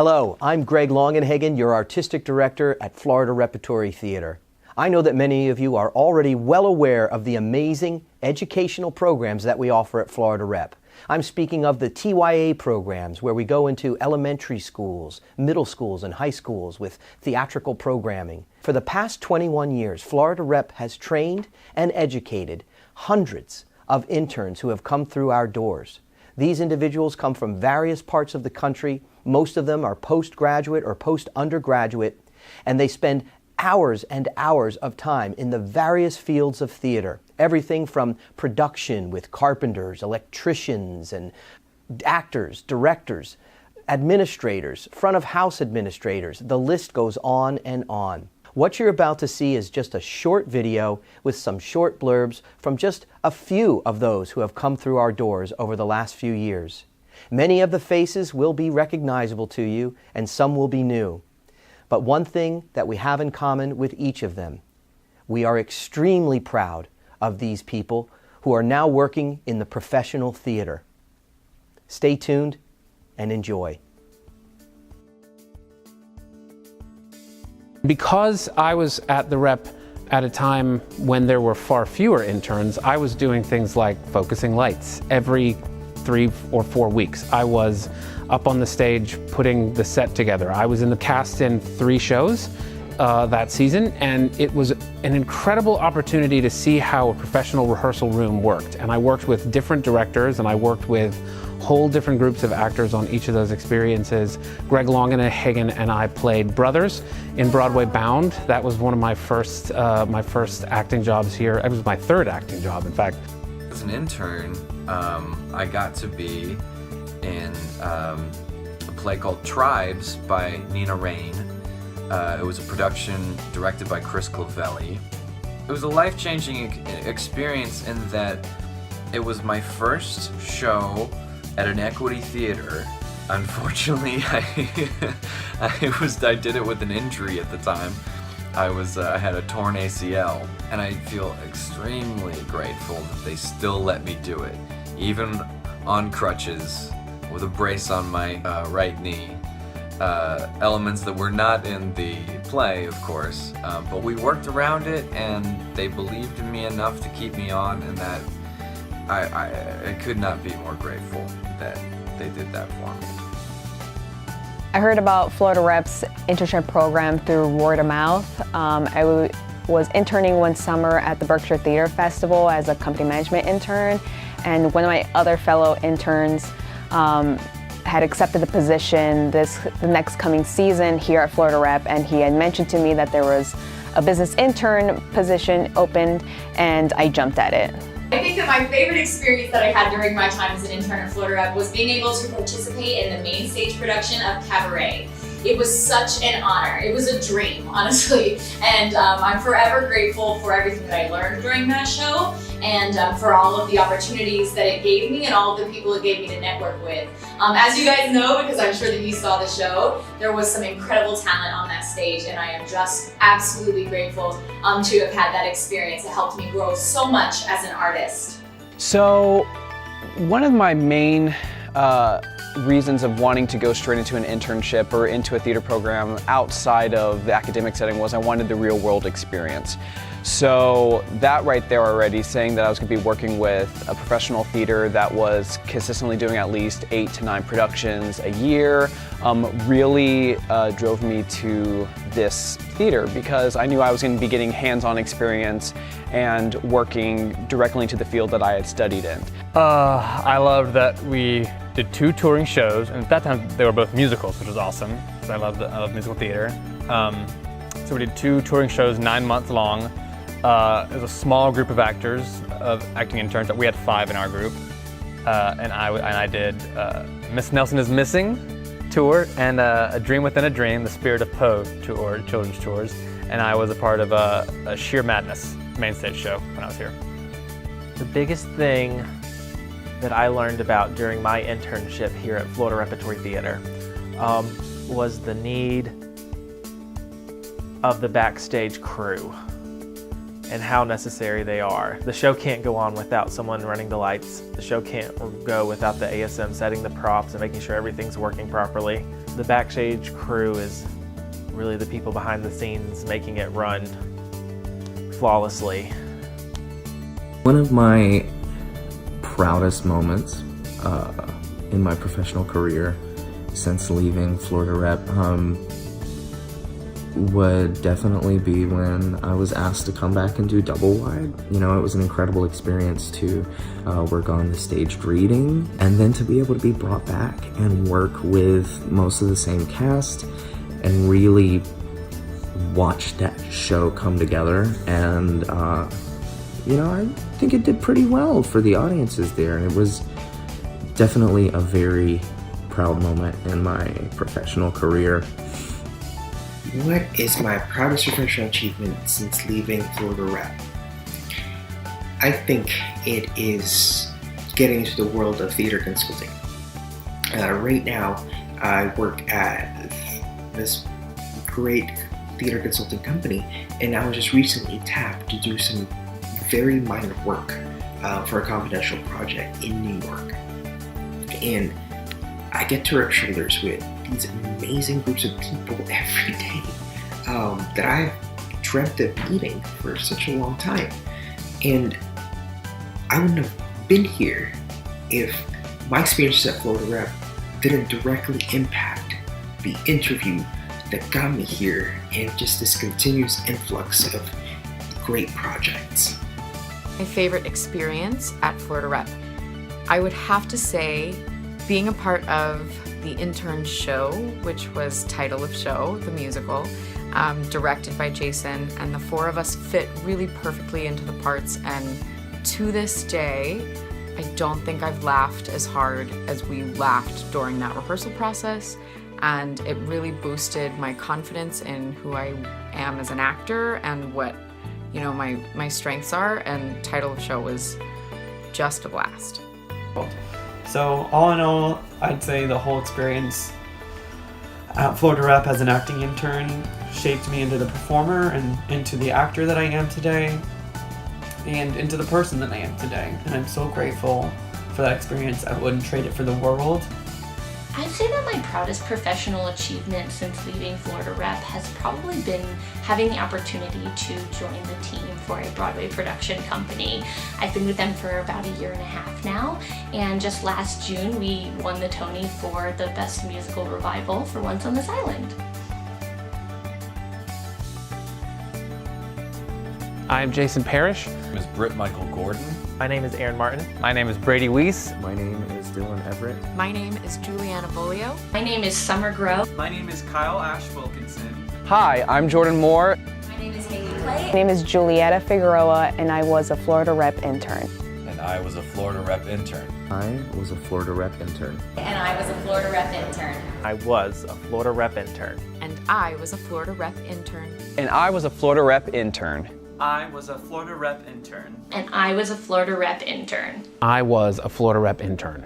Hello, I'm Greg Longenhagen, your Artistic Director at Florida Repertory Theater. I know that many of you are already well aware of the amazing educational programs that we offer at Florida Rep. I'm speaking of the TYA programs where we go into elementary schools, middle schools, and high schools with theatrical programming. For the past 21 years, Florida Rep has trained and educated hundreds of interns who have come through our doors. These individuals come from various parts of the country. Most of them are postgraduate or post-undergraduate, and they spend hours and hours of time in the various fields of theater. Everything from production with carpenters, electricians, and actors, directors, administrators, front of house administrators. The list goes on and on. What you're about to see is just a short video with some short blurbs from just a few of those who have come through our doors over the last few years. Many of the faces will be recognizable to you, and some will be new. But one thing that we have in common with each of them, we are extremely proud of these people who are now working in the professional theater. Stay tuned and enjoy. Because I was at the Rep at a time when there were far fewer interns, I was doing things like focusing lights. Every 3 or 4 weeks, I was up on the stage putting the set together. I was in the cast in 3 shows that season, and it was an incredible opportunity to see how a professional rehearsal room worked. And I worked with different directors, and I worked with whole different groups of actors on each of those experiences. Greg Longenhagen and I played brothers in Broadway Bound. That was one of my first acting jobs here. It was my 3rd acting job, in fact. As an intern, I got to be in a play called Tribes by Nina Rain. It was a production directed by Chris Clavelli. It was a life-changing experience in that it was my first show at an equity theater. Unfortunately, I did it with an injury at the time. I had a torn ACL, and I feel extremely grateful that they still let me do it, even on crutches, with a brace on my right knee. Elements that were not in the play, of course, but we worked around it, and they believed in me enough to keep me on, and that I could not be more grateful that they did that for me. I heard about Florida Rep's internship program through word of mouth. I was interning one summer at the Berkshire Theater Festival as a company management intern, and one of my other fellow interns had accepted the position the next coming season here at Florida Rep, and he had mentioned to me that there was a business intern position opened, and I jumped at it. I think that my favorite experience that I had during my time as an intern at Florida Rep was being able to participate in the main stage production of Cabaret. It was such an honor. It was a dream, honestly, and I'm forever grateful for everything that I learned during that show, and for all of the opportunities that it gave me and all of the people it gave me to network with. As you guys know, because I'm sure that you saw the show, there was some incredible talent on that stage, and I am just absolutely grateful to have had that experience. It helped me grow so much as an artist. So, one of my main reasons of wanting to go straight into an internship or into a theater program outside of the academic setting was I wanted the real world experience. So that right there already, saying that I was going to be working with a professional theater that was consistently doing at least 8 to 9 productions a year, really drove me to this theater, because I knew I was going to be getting hands-on experience and working directly into the field that I had studied in. I loved that we did 2 touring shows, and at that time they were both musicals, which was awesome, because I love musical theater. So we did 2 touring shows, 9 months long. It was a small group of acting interns. We had 5 in our group, and I did Miss Nelson is Missing tour and A Dream Within a Dream, the Spirit of Poe tour, children's tours, and I was a part of a Sheer Madness main stage show when I was here. The biggest thing that I learned about during my internship here at Florida Repertory Theater was the need of the backstage crew and how necessary they are. The show can't go on without someone running the lights. The show can't go without the ASM setting the props and making sure everything's working properly. The backstage crew is really the people behind the scenes making it run flawlessly. One of my proudest moments in my professional career since leaving Florida Rep would definitely be when I was asked to come back and do double wide. You know, it was an incredible experience to work on the staged reading and then to be able to be brought back and work with most of the same cast and really watch that show come together. And you know, I think it did pretty well for the audiences there, and it was definitely a very proud moment in my professional career. What is my proudest professional achievement since leaving Florida Rep? I think it is getting into the world of theater consulting. Right now, I work at this great theater consulting company, and I was just recently tapped to do some very minor work for a confidential project in New York. And I get to rub shoulders with these amazing groups of people every day that I've dreamt of meeting for such a long time. And I wouldn't have been here if my experiences at Florida Rep didn't directly impact the interview that got me here and just this continuous influx of great projects. My favorite experience at Florida Rep, I would have to say being a part of the intern show, which was Title of Show, the musical, directed by Jason, and the four of us fit really perfectly into the parts, and to this day, I don't think I've laughed as hard as we laughed during that rehearsal process, and it really boosted my confidence in who I am as an actor and what, you know, my strengths are, and Title of Show was just a blast. So all in all, I'd say the whole experience at Florida Rep as an acting intern shaped me into the performer and into the actor that I am today and into the person that I am today. And I'm so grateful for that experience. I wouldn't trade it for the world. I'd say that my proudest professional achievement since leaving Florida Rep has probably been having the opportunity to join the team for a Broadway production company. I've been with them for about 1.5 years now, and just last June we won the Tony for the Best Musical Revival for Once on This Island. I'm Jason Parrish. My name is Britt Michael Gordon. My name is Aaron Martin. My name is Brady Weiss. My name is Dylan Everett. My name is Juliana Bolio. My name is Summer Grove. My name is Kyle Ash Wilkinson. Hi, I'm Jordan Moore. My name is Haley Clay. My name is Julietta Figueroa, and I was a Florida Rep intern. And I was a Florida Rep Intern. I was a Florida Rep intern. And I was a Florida Rep Intern. I was a Florida Rep intern. And I was a Florida Rep intern. And I was a Florida Rep intern. I was a Florida Rep Intern. And I was a Florida Rep intern. I was a Florida Rep intern.